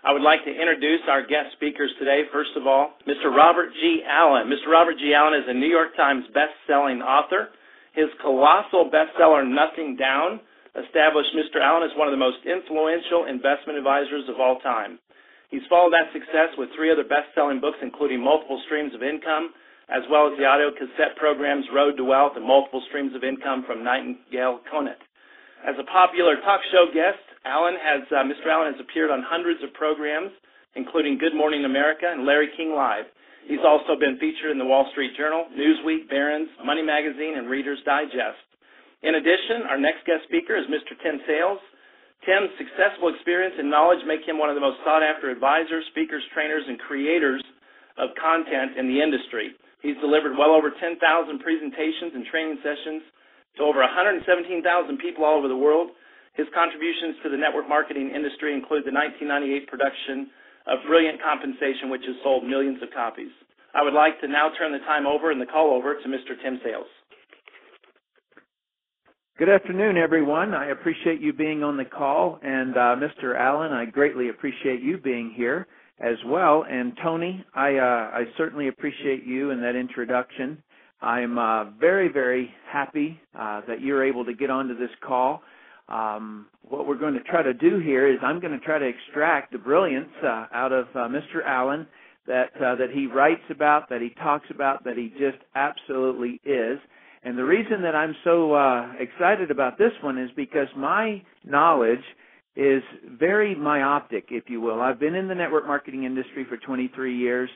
I would like to introduce our guest speakers today. First of all, Mr. Robert G. Allen. Mr. Robert G. Allen is a New York Times best-selling author. His colossal bestseller, Nothing Down, established Mr. Allen as one of the most influential investment advisors of all time. He's followed that success with 3 other best-selling books, including Multiple Streams of Income, as well as the audio cassette programs Road to Wealth and Multiple Streams of Income from Nightingale Conant. As a popular talk show guest, Mr. Allen has appeared on hundreds of programs, including Good Morning America and Larry King Live. He's also been featured in the Wall Street Journal, Newsweek, Barron's, Money Magazine, and Reader's Digest. In addition, our next guest speaker is Mr. Tim Sales. Tim's successful experience and knowledge make him one of the most sought-after advisors, speakers, trainers, and creators of content in the industry. He's delivered well over 10,000 presentations and training sessions to over 117,000 people all over the world. His contributions to the network marketing industry include the 1998 production of Brilliant Compensation, which has sold millions of copies. I would like to now turn the time over and the call over to Mr. Tim Sales. Good afternoon, everyone. I appreciate you being on the call. And Mr. Allen, I greatly appreciate you being here as well. And Tony, I certainly appreciate you and that introduction. I'm very, very happy that you're able to get onto this call. What we're going to try to do here is I'm going to try to extract the brilliance out of Mr. Allen that he writes about, that he talks about, that he just absolutely is. And the reason that I'm so excited about this one is because my knowledge is very myopic, if you will. I've been in the network marketing industry for 23 years.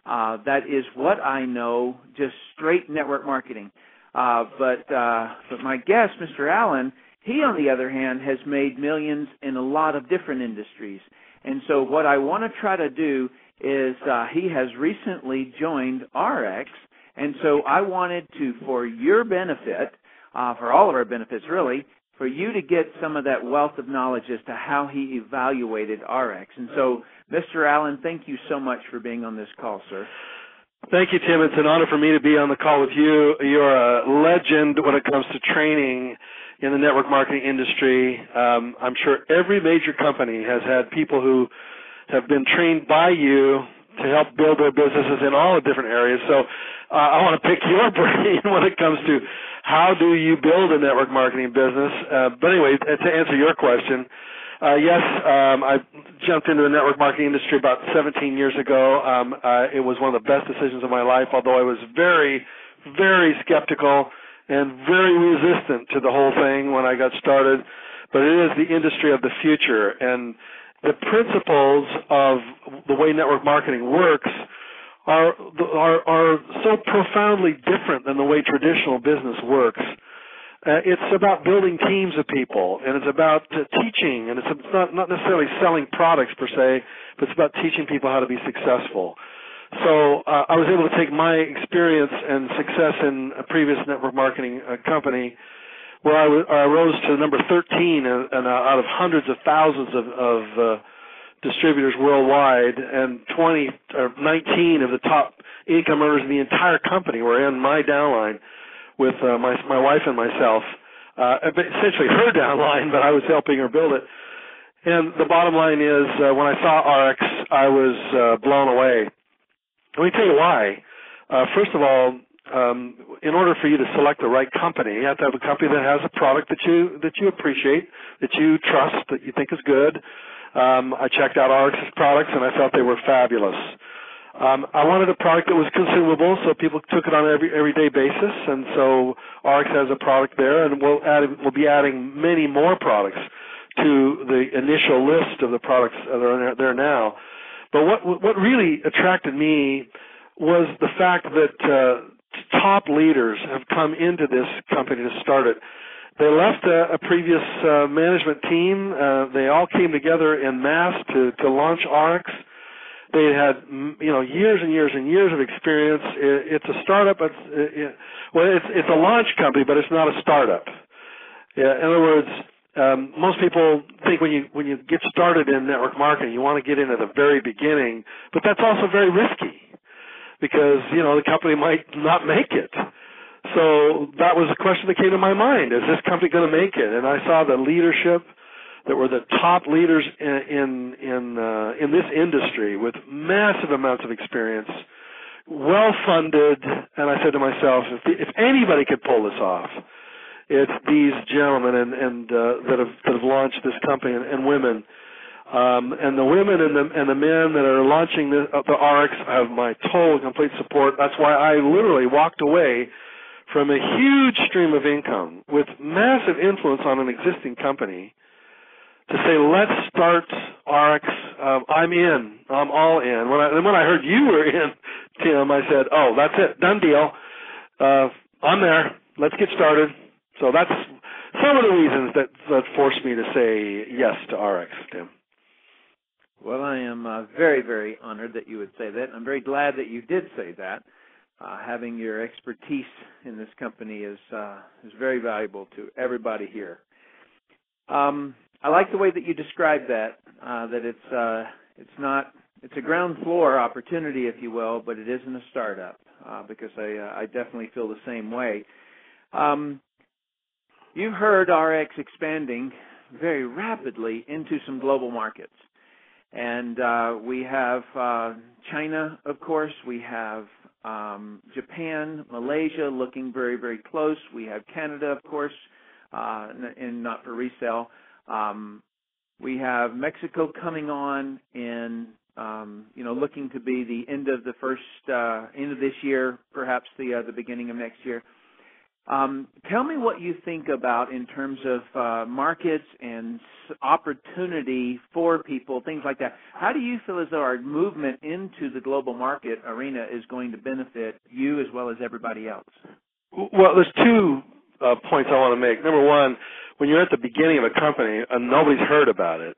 That is what I know, just straight network marketing. But my guest, Mr. Allen, he, on the other hand, has made millions in a lot of different industries. And so what I want to try to do is he has recently joined RX, and so I wanted to, for your benefit, for all of our benefits really, for you to get some of that wealth of knowledge as to how he evaluated RX. And so, Mr. Allen, thank you so much for being on this call, sir. Thank you, Tim. It's an honor for me to be on the call with you. You're a legend when it comes to training in the network marketing industry. I'm sure every major company has had people who have been trained by you to help build their businesses in all the different areas. So I want to pick your brain when it comes to how do you build a network marketing business. But anyway, to answer your question, yes, I jumped into the network marketing industry about 17 years ago. It was one of the best decisions of my life, although I was very, very skeptical and very resistant to the whole thing when I got started. But it is the industry of the future, and the principles of the way network marketing works are so profoundly different than the way traditional business works. It's about building teams of people, and it's about teaching, and it's not necessarily selling products per se, but it's about teaching people how to be successful. So I was able to take my experience and success in a previous network marketing company where I rose to number 13 out of hundreds of thousands of distributors worldwide, and 19 of the top income earners in the entire company were in my downline with my wife and myself, essentially her downline, but I was helping her build it. And the bottom line is, when I saw RX, I was blown away. Let me tell you why. First of all, in order for you to select the right company, you have to have a company that has a product that you appreciate, that you trust, that you think is good. I checked out RX's products, and I felt they were fabulous. I wanted a product that was consumable, so people took it on an everyday basis, and so RX has a product there, and we'll be adding many more products to the initial list of the products that are there now. But what really attracted me was the fact that top leaders have come into this company to start it. They left a previous management team. They all came together en masse to launch RX. They had years and years and years of experience. It's a startup. It's a launch company, but it's not a startup. Yeah, in other words, most people think when you get started in network marketing, you want to get in at the very beginning, but that's also very risky because the company might not make it. So that was a question that came to my mind: is this company going to make it? And I saw the leadership, that were the top leaders in this industry with massive amounts of experience, well funded, and I said to myself, if anybody could pull this off, it's these gentlemen and that have launched this company and women. And the women and the men that are launching the RX have my total and complete support. That's why I literally walked away from a huge stream of income with massive influence on an existing company to say, let's start RX. I'm in. I'm all in. When I heard you were in, Tim, I said, oh, that's it. Done deal. I'm there. Let's get started. So that's some of the reasons that forced me to say yes to RX, Tim. Well, I am very, very honored that you would say that. I'm very glad that you did say that. Having your expertise in this company is very valuable to everybody here. I like the way that you described that. That it's a ground floor opportunity, if you will, but it isn't a startup. Because I definitely feel the same way. You've heard RX expanding very rapidly into some global markets. And we have China, of course. We have Japan, Malaysia looking very, very close. We have Canada, of course, and not for resale. We have Mexico coming on in, looking to be the end of the end of this year, perhaps the beginning of next year. Tell me what you think about in terms of markets and opportunity for people, things like that. How do you feel as though our movement into the global market arena is going to benefit you as well as everybody else? Well, there's two points I want to make. Number one, when you're at the beginning of a company and nobody's heard about it,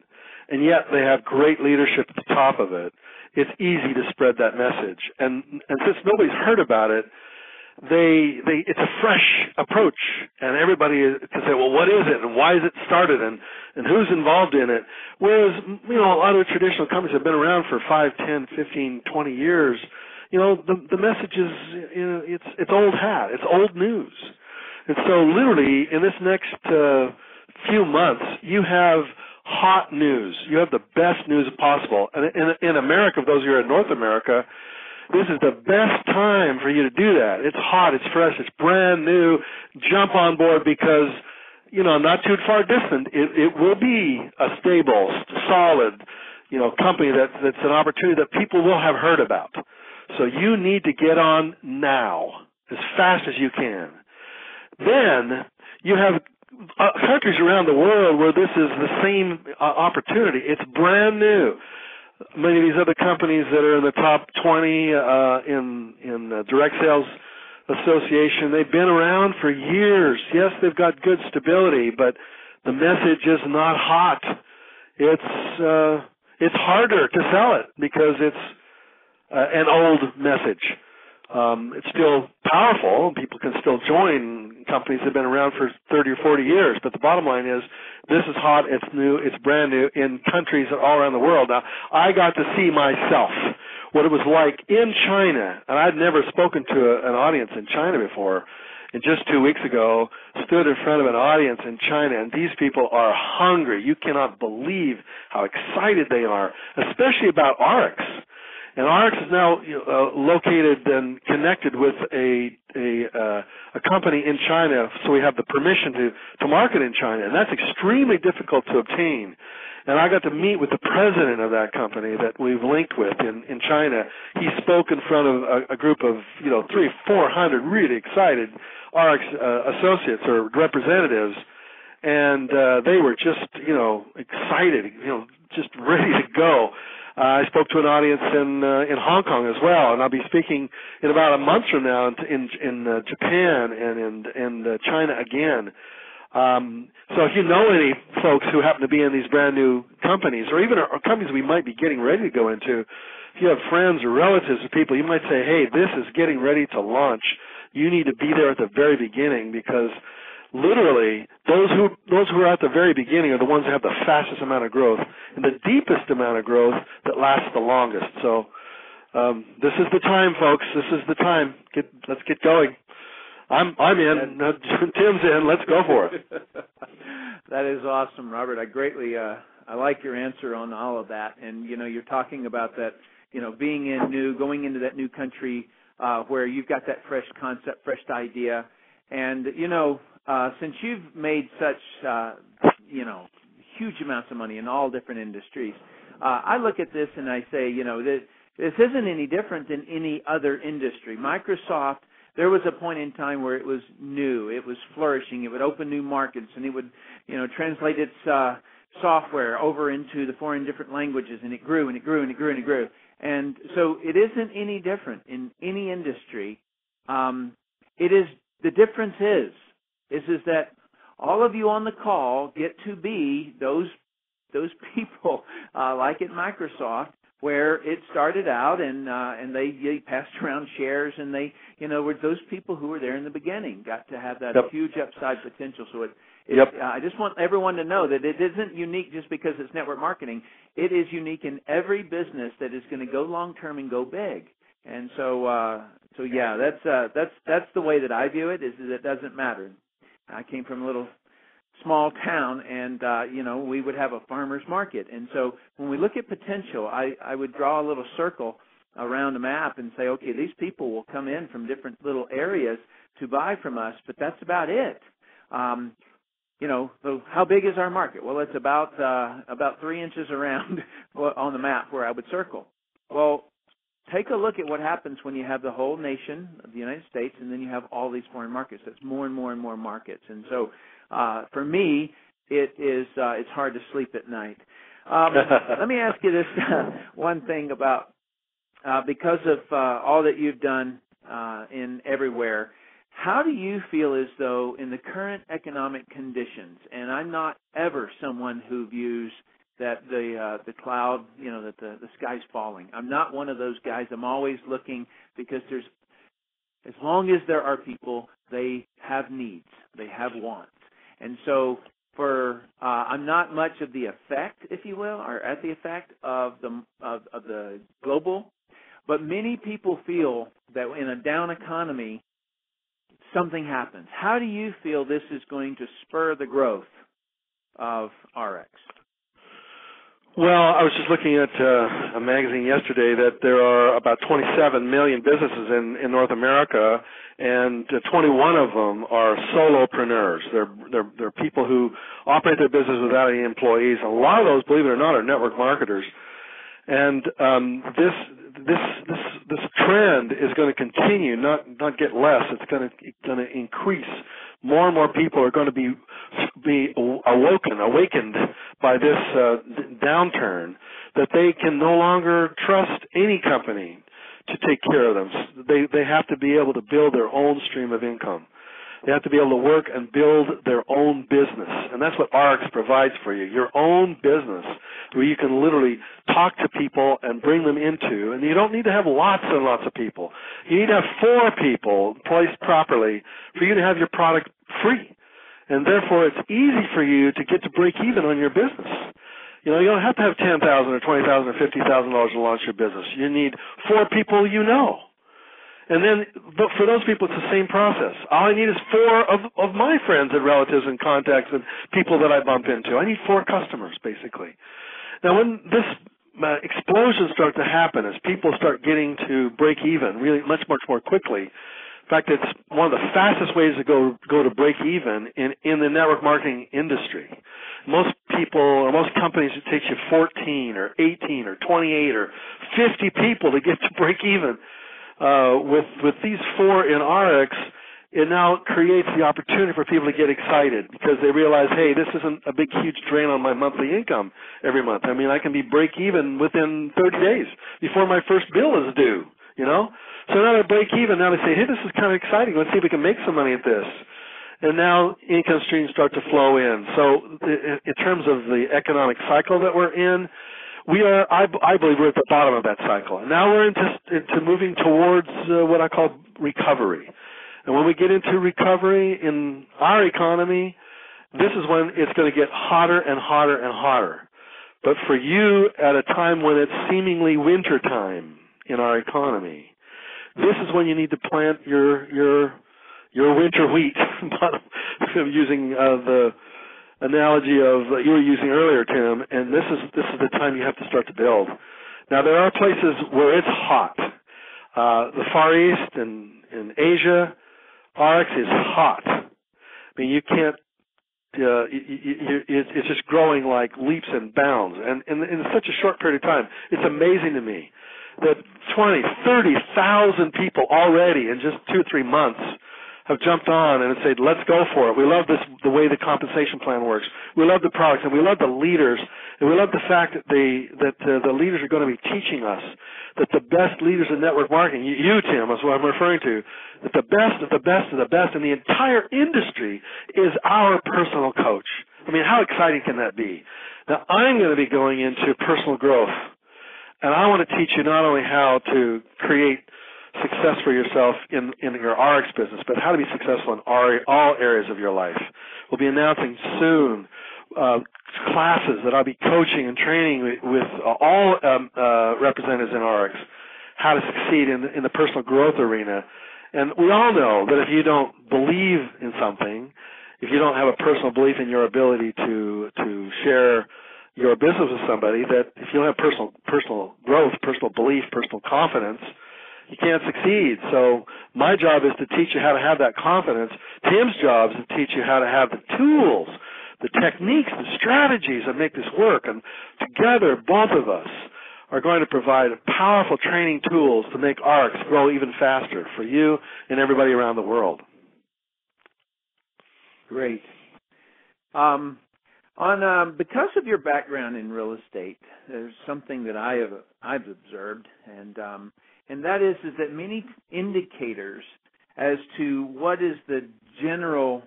and yet they have great leadership at the top of it, it's easy to spread that message. And since nobody's heard about it, it's a fresh approach, and everybody can say, well, what is it, and why is it started, and who's involved in it? Whereas, a lot of the traditional companies have been around for 5, 10, 15, 20 years. The message is, it's old hat, it's old news. And so literally, in this next few months, you have hot news. You have the best news possible. And in America, for those of you who are in North America, this is the best time for you to do that. It's hot, it's fresh, it's brand new. Jump on board because, not too far distant, it will be a stable, solid, company that's an opportunity that people will have heard about. So you need to get on now, as fast as you can. Then you have countries around the world where this is the same opportunity. It's brand new. Many of these other companies that are in the top 20 in the Direct Sales Association, they've been around for years. Yes, they've got good stability, but the message is not hot. It's harder to sell it because it's an old message. It's still powerful. People can still join companies that have been around for 30 or 40 years. But the bottom line is this is hot, it's new, it's brand new in countries all around the world. Now, I got to see myself what it was like in China. And I'd never spoken to an audience in China before. And just 2 weeks ago, stood in front of an audience in China, and these people are hungry. You cannot believe how excited they are, especially about RX. And RX is now located and connected with a company in China, so we have the permission to market in China, and that's extremely difficult to obtain. And I got to meet with the president of that company that we've linked with in China. He spoke in front of a group of 300-400 really excited RX associates or representatives, and they were just excited, just ready to go. I spoke to an audience in Hong Kong as well, and I'll be speaking in about a month from now in Japan and in China again. So if you know any folks who happen to be in these brand new companies, or even companies we might be getting ready to go into, if you have friends or relatives or people, you might say, hey, this is getting ready to launch. You need to be there at the very beginning because literally, those who are at the very beginning are the ones that have the fastest amount of growth and the deepest amount of growth that lasts the longest. So this is the time, folks. This is the time. Let's get going. I'm in. Tim's in. Let's go for it. That is awesome, Robert. I greatly, I like your answer on all of that. And, you're talking about that, being going into that new country where you've got that fresh concept, fresh idea. And, since you've made such, huge amounts of money in all different industries, I look at this and I say, this isn't any different than any other industry. Microsoft, there was a point in time where it was new, it was flourishing, it would open new markets, and it would, translate its software over into the foreign different languages, and it grew and it grew and it grew and it grew. And so it isn't any different in any industry. The difference is that all of you on the call get to be those people like at Microsoft, where it started out and they passed around shares, and they were those people who were there in the beginning, got to have that huge upside potential. So I just want everyone to know that it isn't unique just because it's network marketing. It is unique in every business that is going to go long term and go big. And so yeah, that's the way that I view it. Is that it doesn't matter. I came from a little small town, and we would have a farmer's market. And so when we look at potential, I would draw a little circle around a map and say, okay, these people will come in from different little areas to buy from us, but that's about it. So how big is our market? Well, it's about 3 inches around on the map where I would circle. Well, take a look at what happens when you have the whole nation of the United States, and then you have all these foreign markets. That's more and more and more markets. And so for me, it's hard to sleep at night. Let me ask you this one thing about, because of all that you've done in everywhere, how do you feel as though in the current economic conditions, and I'm not ever someone who views that the cloud, that the sky's falling. I'm not one of those guys. I'm always looking, because as long as there are people, they have needs, they have wants. And so I'm not much of the effect, if you will, or at the effect of the global, but many people feel that in a down economy, something happens. How do you feel this is going to spur the growth of RX? Well, I was just looking at a magazine yesterday that there are about 27 million businesses in North America, and 21 of them are solopreneurs. They're people who operate their business without any employees. A lot of those, believe it or not, are network marketers. And this trend is going to continue, not get less. It's going to increase. More and more people are going to be awakened by this downturn, that they can no longer trust any company to take care of them. They have to be able to build their own stream of income. They have to be able to work and build their own business. And that's what RX provides for you, your own business, where you can literally talk to people and bring them into. And you don't need to have lots and lots of people. You need to have 4 people placed properly for you to have your product free. And therefore, it's easy for you to get to break even on your business. You don't have to have $10,000 or $20,000 or $50,000 to launch your business. You need 4 people you know. And then, but for those people, it's the same process. All I need is 4 of my friends and relatives and contacts and people that I bump into. I need 4 customers, basically. Now, when this explosion starts to happen, as people start getting to break even really much more quickly, in fact, it's one of the fastest ways to go to break even in the network marketing industry. Most people or most companies, it takes you 14 or 18 or 28 or 50 people to get to break even. With these 4 in RX, it now creates the opportunity for people to get excited, because they realize, hey, this isn't a big, huge drain on my monthly income every month. I mean, I can be break even within 30 days before my first bill is due, So now they break even. Now they say, hey, this is kind of exciting. Let's see if we can make some money at this. And now income streams start to flow in. So in terms of the economic cycle that we're in, I believe we're at the bottom of that cycle. And now we're into moving towards what I call recovery. And when we get into recovery in our economy, this is when it's going to get hotter and hotter and hotter. But for you, at a time when it's seemingly winter time in our economy, this is when you need to plant your winter wheat, using analogy of you were using earlier, Tim, and this is the time you have to start to build. Now, there are places where it's hot. The Far East and in Asia, RX is hot. I mean, you can't. It's just growing like leaps and bounds, and in such a short period of time, it's amazing to me that 20, 30,000 people already in just 2 or 3 months have jumped on and said, let's go for it. We love the way the compensation plan works. We love the products, and we love the leaders, and we love the fact that the leaders are going to be teaching us that the best leaders in network marketing, you Tim, is what I'm referring to, that the best of the best of the best in the entire industry is our personal coach. I mean, how exciting can that be? Now, I'm going to be going into personal growth, and I want to teach you not only how to create success for yourself in your RX business, but how to be successful in all areas of your life. We'll be announcing soon classes that I'll be coaching and training with all representatives in RX, how to succeed in the personal growth arena. And we all know that if you don't believe in something, if you don't have a personal belief in your ability to share your business with somebody, that if you don't have personal growth, personal belief, personal confidence, you can't succeed. So my job is to teach you how to have that confidence. Tim's job is to teach you how to have the tools, the techniques, the strategies that make this work. And together, both of us are going to provide powerful training tools to make RX grow even faster for you and everybody around the world. Great. Because of your background in real estate, there's something that I've observed, and that is that many indicators as to what is the general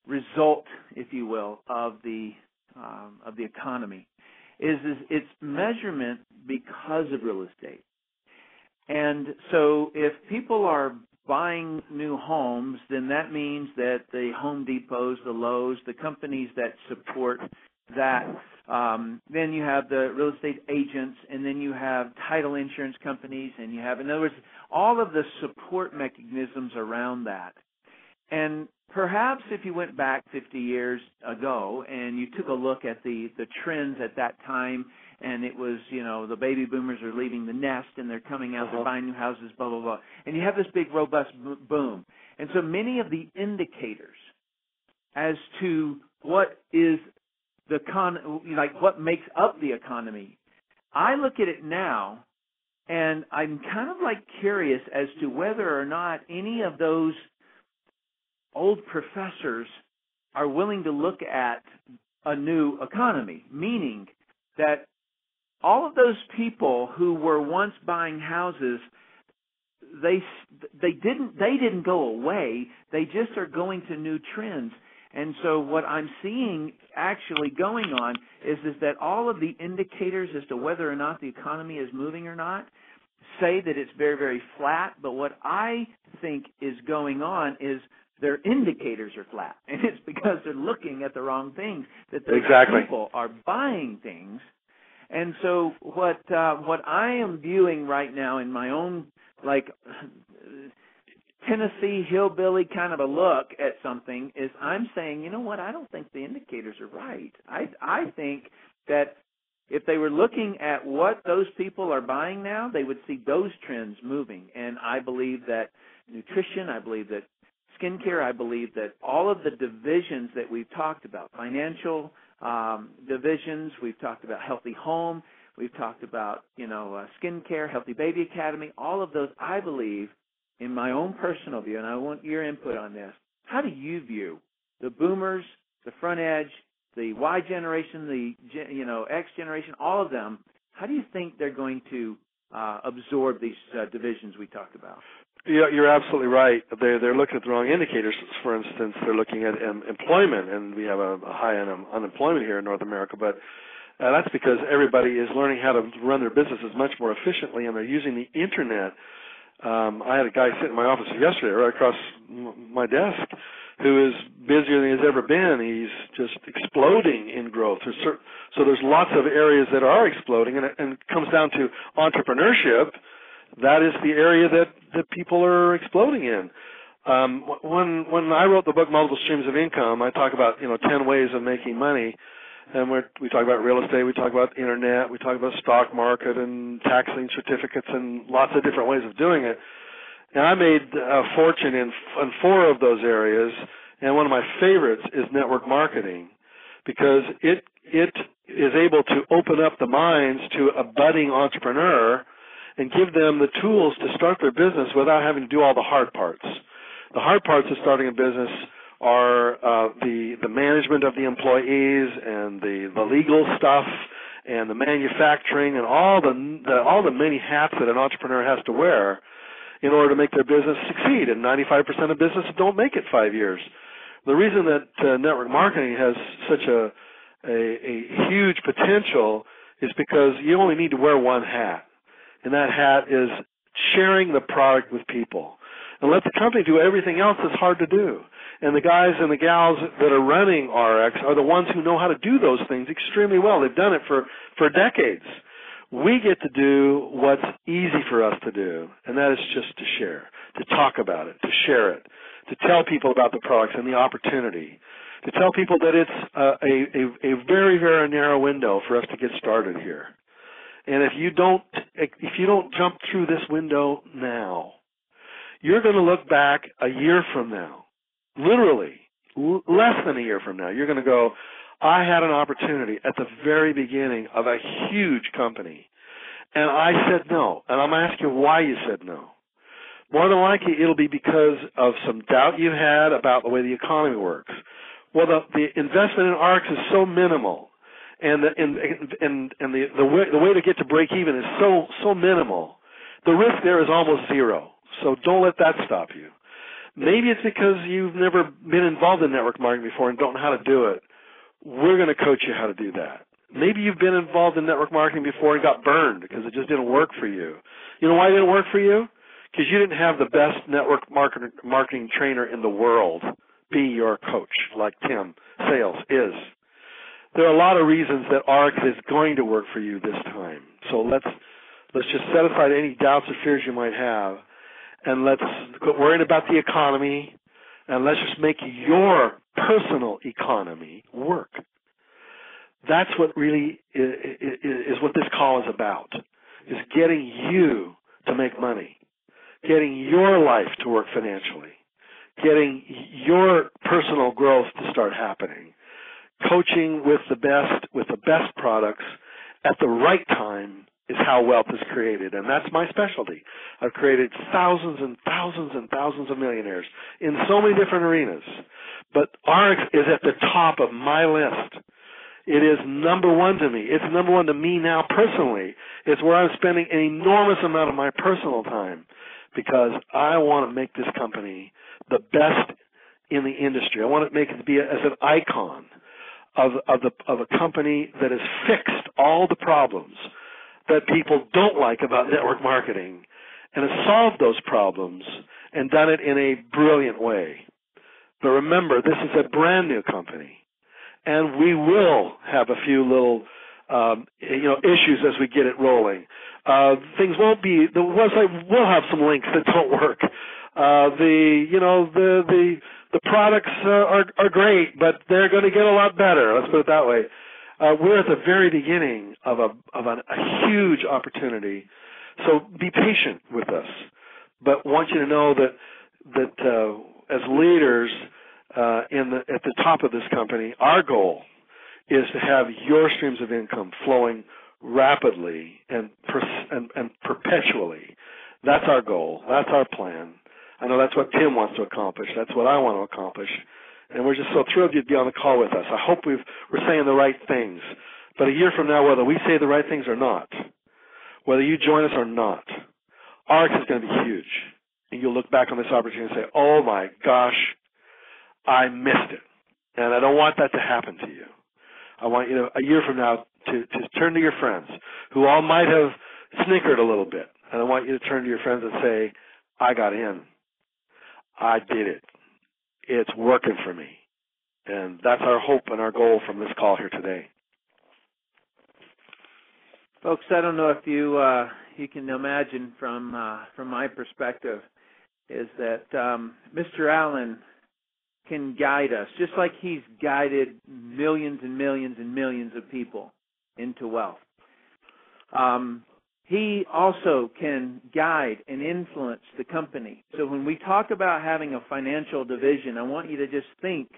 result, if you will, of the economy is its measurement because of real estate. And so if people are buying new homes, then that means that the Home Depots, the Lowe's, the companies that support that, then you have the real estate agents, and then you have title insurance companies, and you have, in other words, all of the support mechanisms around that. And perhaps if you went back 50 years ago and you took a look at the trends at that time, and it was, the baby boomers are leaving the nest and they're coming out, they're buying new houses, blah, blah, blah. And you have this big, robust boom. And so many of the indicators as to what is what makes up the economy, I look at it now and I'm kind of curious as to whether or not any of those old professors are willing to look at a new economy, meaning that all of those people who were once buying houses, they didn't go away. They just are going to new trends. And so what I'm seeing actually going on is that all of the indicators as to whether or not the economy is moving or not say that it's very, very flat. But what I think is going on is their indicators are flat. And it's because they're looking at the wrong things, that those people are buying things. And so what I am viewing right now in my own Tennessee hillbilly kind of a look at something is I'm saying, you know what, I don't think the indicators are right. I think that if they were looking at what those people are buying now, they would see those trends moving. And I believe that nutrition, I believe that skincare, I believe that all of the divisions that we've talked about, financial divisions, we've talked about healthy home, we've talked about, skincare, Healthy Baby Academy, all of those, I believe, in my own personal view, and I want your input on this, how do you view the boomers, the front edge, the Y generation, the X generation, all of them, how do you think they're going to absorb these divisions we talked about? Yeah, you're absolutely right. They're looking at the wrong indicators. For instance, they're looking at employment, and we have a high unemployment here in North America, but that's because everybody is learning how to run their businesses much more efficiently, and they're using the Internet. I had a guy sit in my office yesterday right across my desk who is busier than he's ever been. He's just exploding in growth. So there's lots of areas that are exploding, and it comes down to entrepreneurship. That is the area that people are exploding in. When I wrote the book Multiple Streams of Income, I talk about 10 ways of making money, and we talk about real estate, we talk about the internet, we talk about stock market and tax lien certificates and lots of different ways of doing it. And I made a fortune in 4 of those areas, and one of my favorites is network marketing, because it is able to open up the minds to a budding entrepreneur and give them the tools to start their business without having to do all the hard parts. The hard parts of starting a business are the management of the employees and the legal stuff and the manufacturing and all the many hats that an entrepreneur has to wear in order to make their business succeed. And 95% of businesses don't make it 5 years. The reason that network marketing has such a huge potential is because you only need to wear one hat, and that hat is sharing the product with people. And let the company do everything else that's hard to do. And the guys and the gals that are running RX are the ones who know how to do those things extremely well. They've done it for decades. We get to do what's easy for us to do, and that is just to share, to talk about it, to share it, to tell people about the products and the opportunity, to tell people that it's a very, very narrow window for us to get started here. And if you don't jump through this window now, you're going to look back a year from now, literally less than a year from now. You're going to go, I had an opportunity at the very beginning of a huge company, and I said no. And I'm going to ask you why you said no. More than likely, it'll be because of some doubt you had about the way the economy works. Well, the investment in RX is so minimal, and the way to get to break even is so minimal. The risk there is almost zero. So don't let that stop you. Maybe it's because you've never been involved in network marketing before and don't know how to do it. We're going to coach you how to do that. Maybe you've been involved in network marketing before and got burned because it just didn't work for you. You know why it didn't work for you? Because you didn't have the best network marketing trainer in the world be your coach, like Tim Sales is. There are a lot of reasons that RX is going to work for you this time. So let's just set aside any doubts or fears you might have, and let's quit worrying about the economy, and let's just make your personal economy work. That's what really is what this call is about, is getting you to make money, getting your life to work financially, getting your personal growth to start happening, coaching with the best products at the right time is how wealth is created, and that's my specialty. I've created thousands and thousands and thousands of millionaires in so many different arenas, but RX is at the top of my list. It is number one to me. It's number one to me now personally. It's where I'm spending an enormous amount of my personal time because I want to make this company the best in the industry. I want to make it be as an icon of a company that has fixed all the problems that people don't like about network marketing and has solved those problems and done it in a brilliant way. But remember, this is a brand new company, and we will have a few little issues as we get it rolling. Things won't be, the website will have some links that don't work. The products are great, but they're going to get a lot better. Let's put it that way. We're at the very beginning of a huge opportunity, so be patient with us. But want you to know that as leaders at the top of this company, our goal is to have your streams of income flowing rapidly and perpetually. That's our goal. That's our plan. I know that's what Tim wants to accomplish. That's what I want to accomplish. And we're just so thrilled you'd be on the call with us. I hope we're saying the right things. But a year from now, whether we say the right things or not, whether you join us or not, RX is going to be huge. And you'll look back on this opportunity and say, oh my gosh, I missed it. And I don't want that to happen to you. I want you to, a year from now, to turn to your friends who all might have snickered a little bit. And I want you to turn to your friends and say, I got in. I did it. It's working for me. And that's our hope and our goal from this call here today. Folks, I don't know if you can imagine from my perspective, is that Mr. Allen can guide us, just like he's guided millions and millions and millions of people into wealth. He also can guide and influence the company. So when we talk about having a financial division, I want you to just think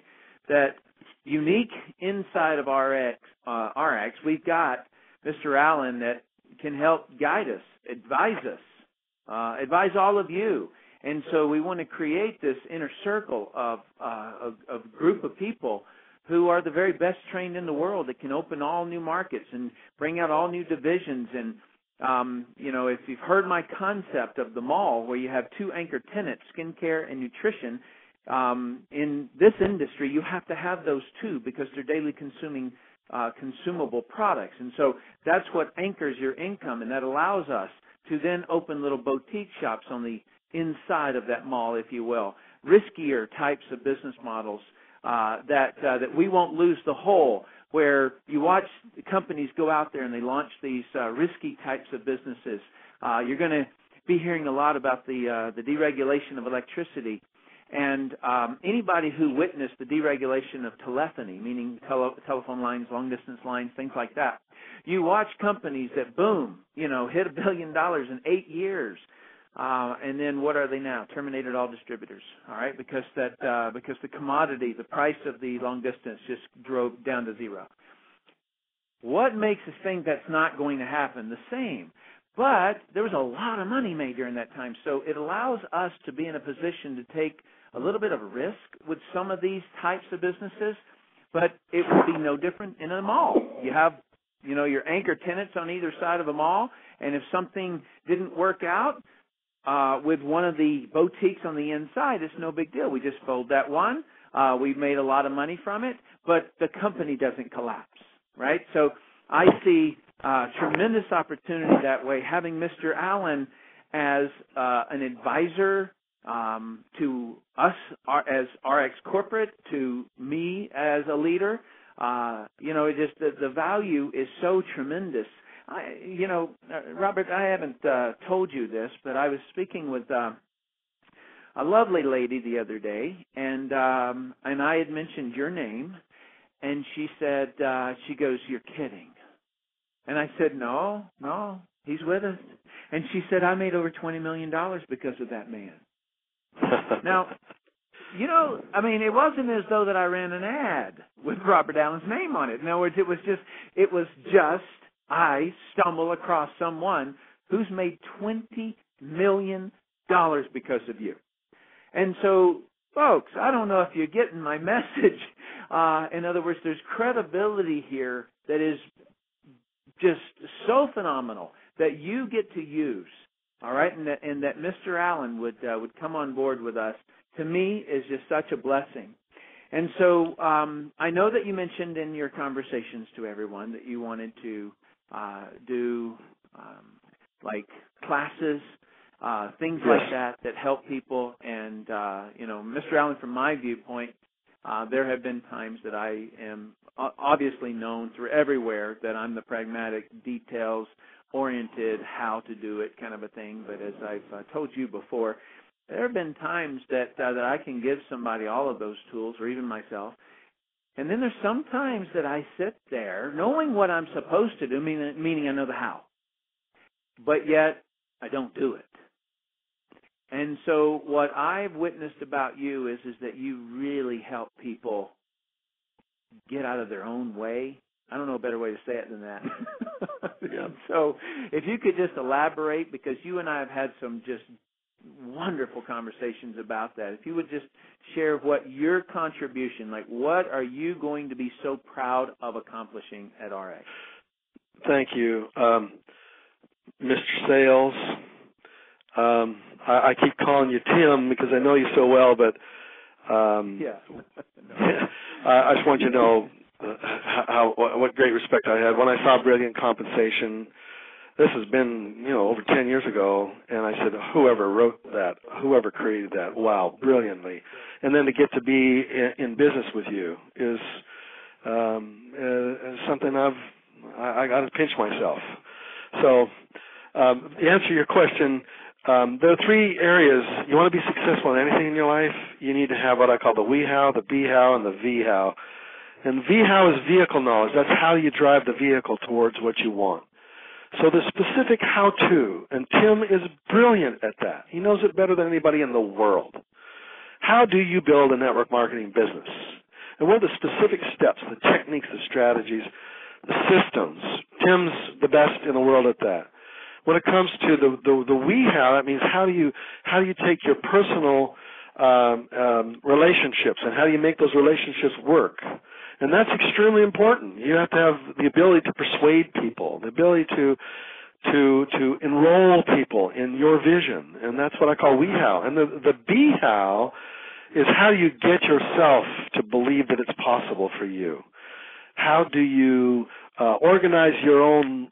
that unique inside of RX, we've got Mr. Allen that can help guide us, advise us, advise all of you. And so we want to create this inner circle of group of people who are the very best trained in the world that can open all new markets and bring out all new divisions. And, if you've heard my concept of the mall where you have two anchor tenants, skincare and nutrition, in this industry you have to have those two because they're daily consumable products. And so that's what anchors your income, and that allows us to then open little boutique shops on the inside of that mall, if you will, riskier types of business models that we won't lose the whole, where you watch companies go out there and they launch these risky types of businesses. You're going to be hearing a lot about the deregulation of electricity. And anybody who witnessed the deregulation of telephony, meaning telephone lines, long-distance lines, things like that, you watch companies that, boom, hit $1 billion in 8 years. And then what are they now? Terminated all distributors, all right, because the commodity, the price of the long distance just drove down to zero. What makes us think that's not going to happen? The same. But there was a lot of money made during that time, so it allows us to be in a position to take a little bit of a risk with some of these types of businesses, but it would be no different in a mall. You have, your anchor tenants on either side of a mall, and if something didn't work out, with one of the boutiques on the inside, it's no big deal. We just fold that one. We've made a lot of money from it, but the company doesn't collapse, right? So I see tremendous opportunity that way, having Mr. Allen as an advisor to us as RX Corporate, to me as a leader. Just the value is so tremendous. Robert, I haven't told you this, but I was speaking with a lovely lady the other day, and I had mentioned your name, and she said, she goes, "You're kidding." And I said, no, he's with us. And she said, "I made over $20 million because of that man." Now, it wasn't as though that I ran an ad with Robert Allen's name on it. In other words, it was just I stumble across someone who's made $20 million because of you. And so, folks, I don't know if you're getting my message. In other words, there's credibility here that is just so phenomenal that you get to use, all right, and that Mr. Allen would come on board with us, to me, is just such a blessing. And so I know that you mentioned in your conversations to everyone that you wanted to do like classes, things like that help people. And, Mr. Allen, from my viewpoint, there have been times that I am obviously known through everywhere that I'm the pragmatic, details-oriented, how to do it kind of a thing. But as I've told you before, there have been times that I can give somebody all of those tools, or even myself. And then there's some times that I sit there knowing what I'm supposed to do, meaning I know the how, but yet I don't do it. And so what I've witnessed about you is that you really help people get out of their own way. I don't know a better way to say it than that. Yeah. So if you could just elaborate, because you and I have had some just wonderful conversations about that. If you would just share what your contribution, like what are you going to be so proud of accomplishing at RX? Thank you. Mr. Sales, I keep calling you Tim because I know you so well, but yeah. I just want you to know what great respect I had when I saw Brilliant Compensation. This has been, over 10 years ago, and I said, whoever wrote that, whoever created that, wow, brilliantly. And then to get to be in business with you is something I got to pinch myself. So to answer your question, There are three areas. You want to be successful in anything in your life, you need to have what I call the we-how, the be-how, and the V-how. And V-how is vehicle knowledge. That's how you drive the vehicle towards what you want. So the specific how-to, and Tim is brilliant at that. He knows it better than anybody in the world. How do you build a network marketing business? And what are the specific steps, the techniques, the strategies, the systems? Tim's the best in the world at that. When it comes to the we-how, that means how do you take your personal relationships and how do you make those relationships work? And that's extremely important. You have to have the ability to persuade people, the ability to enroll people in your vision, and that's what I call we-how. And the be-how is how you get yourself to believe that it's possible for you. How do you organize your own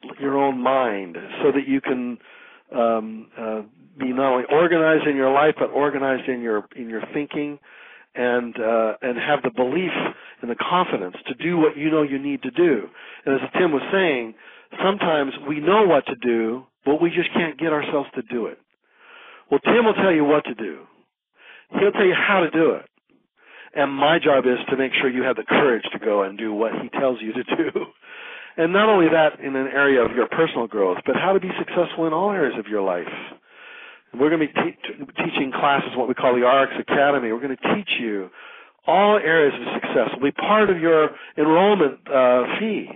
mind so that you can be not only organized in your life but organized in your thinking, and have the belief and the confidence to do what you know you need to do. And as Tim was saying, sometimes we know what to do, but we just can't get ourselves to do it. Well, Tim will tell you what to do. He'll tell you how to do it. And my job is to make sure you have the courage to go and do what he tells you to do. And not only that in an area of your personal growth, but how to be successful in all areas of your life. We're going to be teaching classes, what we call the RX Academy. We're going to teach you all areas of success. It'll be part of your enrollment fee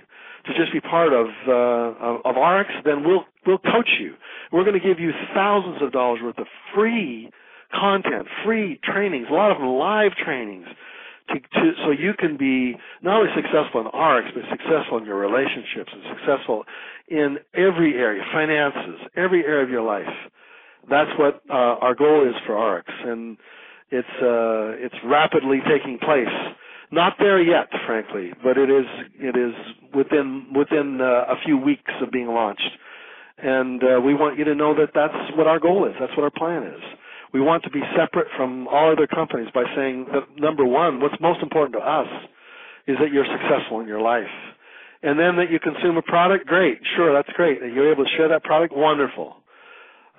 to just be part of RX. Then we'll coach you. We're going to give you thousands of dollars worth of free content, free trainings, a lot of them live trainings, so you can be not only successful in RX, but successful in your relationships and successful in every area, finances, every area of your life. That's what our goal is for RX, and it's rapidly taking place. Not there yet, frankly, but it is within a few weeks of being launched. And we want you to know that that's what our goal is. That's what our plan is. We want to be separate from all other companies by saying that, number one, what's most important to us is that you're successful in your life. And then that you consume a product, great, sure, that's great. That you're able to share that product, wonderful.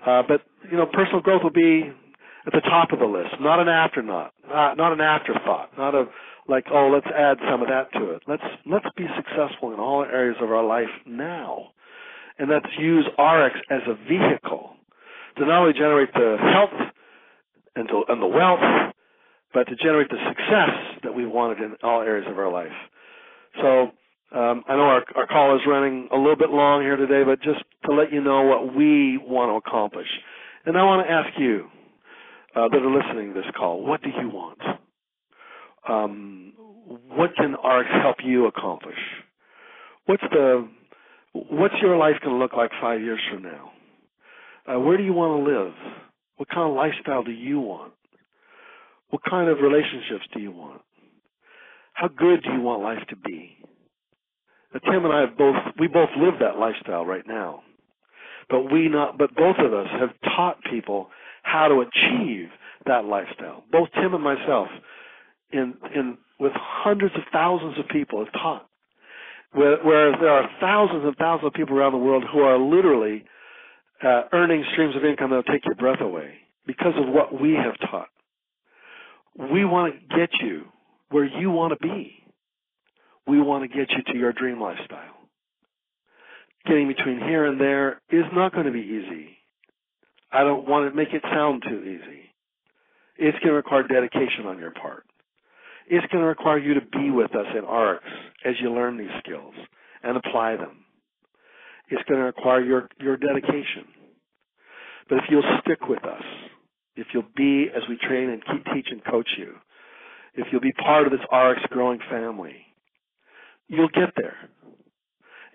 But, personal growth will be at the top of the list, not an afterthought, not an afterthought, not let's add some of that to it. Let's be successful in all areas of our life now. And let's use RX as a vehicle to not only generate the health and the wealth, but to generate the success that we wanted in all areas of our life. So I know our call is running a little bit long here today, but just to let you know what we want to accomplish. And I want to ask you that are listening to this call, what do you want? What can RX help you accomplish? What's your life going to look like 5 years from now? Where do you want to live? What kind of lifestyle do you want? What kind of relationships do you want? How good do you want life to be? Now, Tim and I we both live that lifestyle right now. But both of us have taught people how to achieve that lifestyle. Both Tim and myself, with hundreds of thousands of people, have taught. Whereas there are thousands and thousands of people around the world who are literally earning streams of income that will take your breath away because of what we have taught. We want to get you where you want to be. We want to get you to your dream lifestyle. Getting between here and there is not going to be easy. I don't want to make it sound too easy. It's going to require dedication on your part. It's going to require you to be with us in RX as you learn these skills and apply them. It's going to require your dedication. But if you'll stick with us, if you'll be as we train and teach and coach you, if you'll be part of this RX growing family, you'll get there.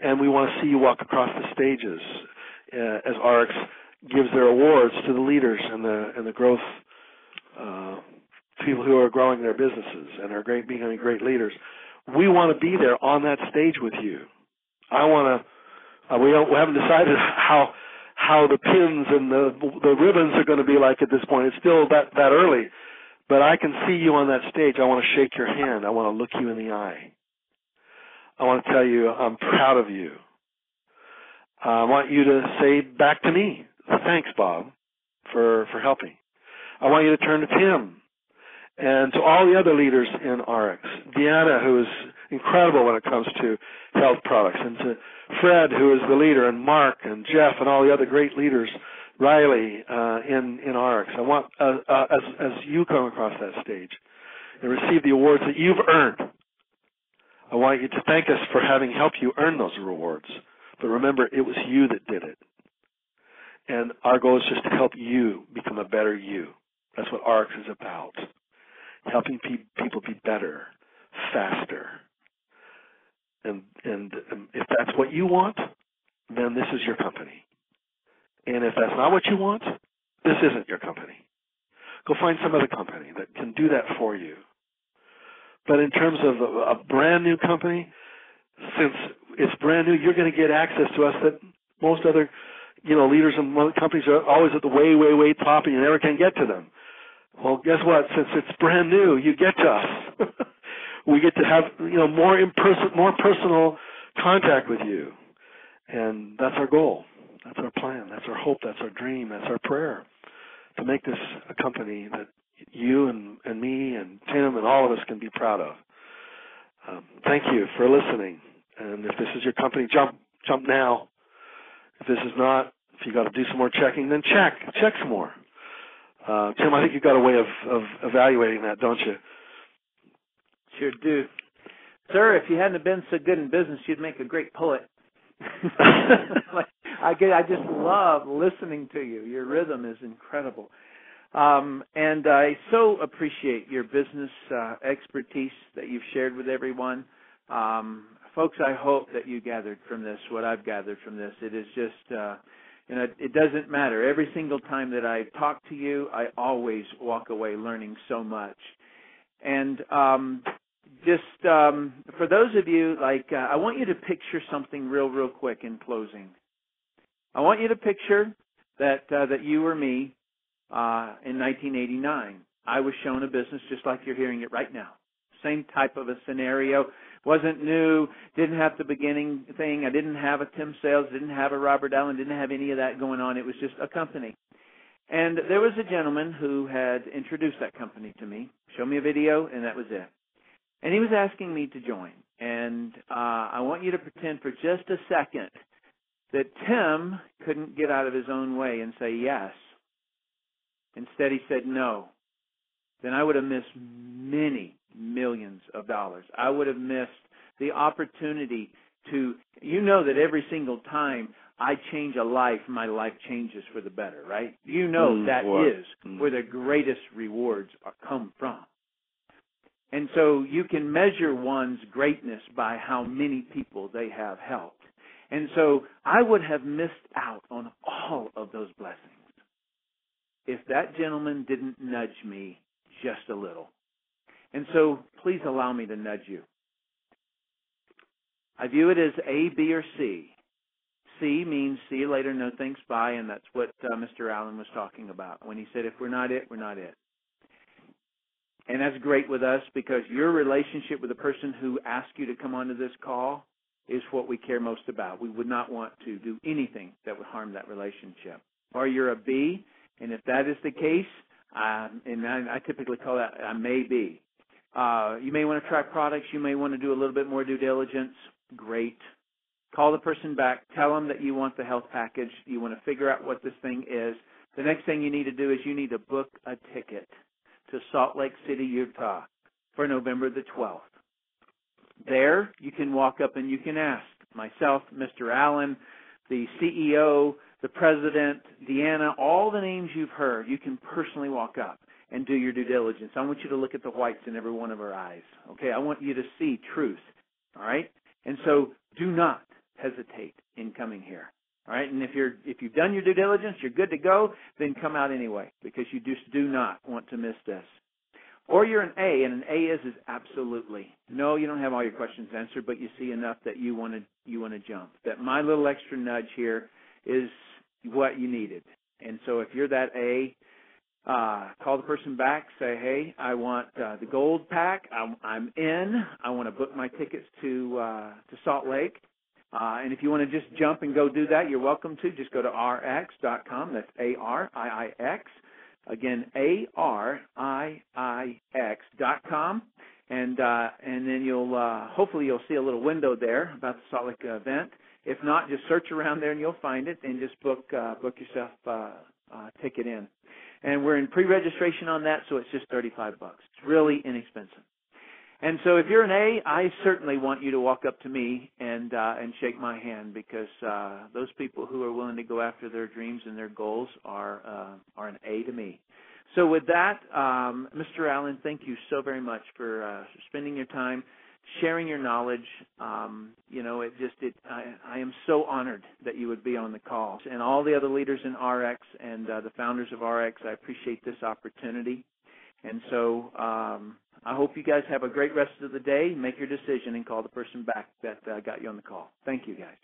And we want to see you walk across the stages as RX gives their awards to the leaders and the growth people who are growing their businesses and are becoming great leaders. We want to be there on that stage with you. We haven't decided how the pins and the ribbons are going to be like at this point. It's still that early. But I can see you on that stage. I want to shake your hand. I want to look you in the eye. I want to tell you I'm proud of you. I want you to say back to me, thanks, Bob. for helping. I want you to turn to Tim and to all the other leaders in RX. Deanna, who is incredible when it comes to health products, and to Fred, who is the leader, and Mark and Jeff and all the other great leaders, Riley in RX. I want, as you come across that stage and receive the awards that you've earned, I want you to thank us for having helped you earn those rewards. But remember, it was you that did it. And our goal is just to help you become a better you. That's what RX is about. Helping people be better, faster. And if that's what you want, then this is your company. And if that's not what you want, this isn't your company. Go find some other company that can do that for you. But in terms of a brand new company, since it's brand new, you're going to get access to us that most other, leaders and companies are always at the way, way, way top, and you never can get to them. Well, guess what? Since it's brand new, you get to us. We get to have, more personal contact with you. And that's our goal. That's our plan. That's our hope. That's our dream. That's our prayer, to make this a company that you and me and Tim and all of us can be proud of. Thank you for listening. And if this is your company, jump now. If this is not, if you got to do some more checking, then check some more. Tim, I think you've got a way of evaluating that, don't you? Sure do. Sir, if you hadn't been so good in business, you'd make a great poet. I just love listening to you. Your rhythm is incredible. And I so appreciate your business expertise that you've shared with everyone. Folks, I hope that you gathered from this what I've gathered from this. It is just, it doesn't matter. Every single time that I talk to you, I always walk away learning so much. And for those of you, I want you to picture something real quick in closing. I want you to picture that you or me in 1989. I was shown a business just like you're hearing it right now. Same type of a scenario. Wasn't new, didn't have the beginning thing. I didn't have a Tim Sales, didn't have a Robert Allen, didn't have any of that going on. It was just a company. And there was a gentleman who had introduced that company to me, showed me a video, and that was it. And he was asking me to join. And I want you to pretend for just a second that Tim couldn't get out of his own way and say yes. Instead, he said no. Then I would have missed many millions of dollars. I would have missed the opportunity to, that every single time I change a life, my life changes for the better, right? That is where the greatest rewards come from. And so you can measure one's greatness by how many people they have helped. And so I would have missed out on all of those blessings if that gentleman didn't nudge me just a little. And so please allow me to nudge you. I view it as A, B, or C. C means see you later, no thanks, bye, and that's what Mr. Allen was talking about when he said if we're not it, we're not it. And that's great with us because your relationship with the person who asked you to come onto this call is what we care most about. We would not want to do anything that would harm that relationship. Or you're a B, and if that is the case, and I typically call that a maybe. You may want to try products. You may want to do a little bit more due diligence. Great. Call the person back. Tell them that you want the health package. You want to figure out what this thing is. The next thing you need to do is you need to book a ticket to Salt Lake City, Utah for November the 12th. There, you can walk up and you can ask myself, Mr. Allen, the CEO, the president, Deanna, all the names you've heard. You can personally walk up and do your due diligence. I want you to look at the whites in every one of our eyes. Okay, I want you to see truth. All right, and so do not hesitate in coming here. All right, and if you've done your due diligence, you're good to go. Then come out anyway because you just do not want to miss this. Or you're an A, and an A is absolutely no. You don't have all your questions answered, but you see enough that you want to jump. That my little extra nudge here is what you needed. And so if you're that A, call the person back. Say, hey, I want the gold pack. I'm in. I want to book my tickets to Salt Lake. And if you want to just jump and go do that, you're welcome to. Just go to rix.com. That's A-R-I-I-X. Again, A-R-I-I-X.com. And then you'll hopefully you'll see a little window there about the Salt Lake event. If not, just search around there and you'll find it, and just book yourself a ticket in. And we're in pre-registration on that, so it's just $35. It's really inexpensive. And so if you're an A, I certainly want you to walk up to me and shake my hand, because those people who are willing to go after their dreams and their goals are an A to me. So with that, Mr. Allen, thank you so very much for spending your time, sharing your knowledge. I am so honored that you would be on the call. And all the other leaders in RX and the founders of RX, I appreciate this opportunity. And so I hope you guys have a great rest of the day. Make your decision and call the person back that got you on the call. Thank you, guys.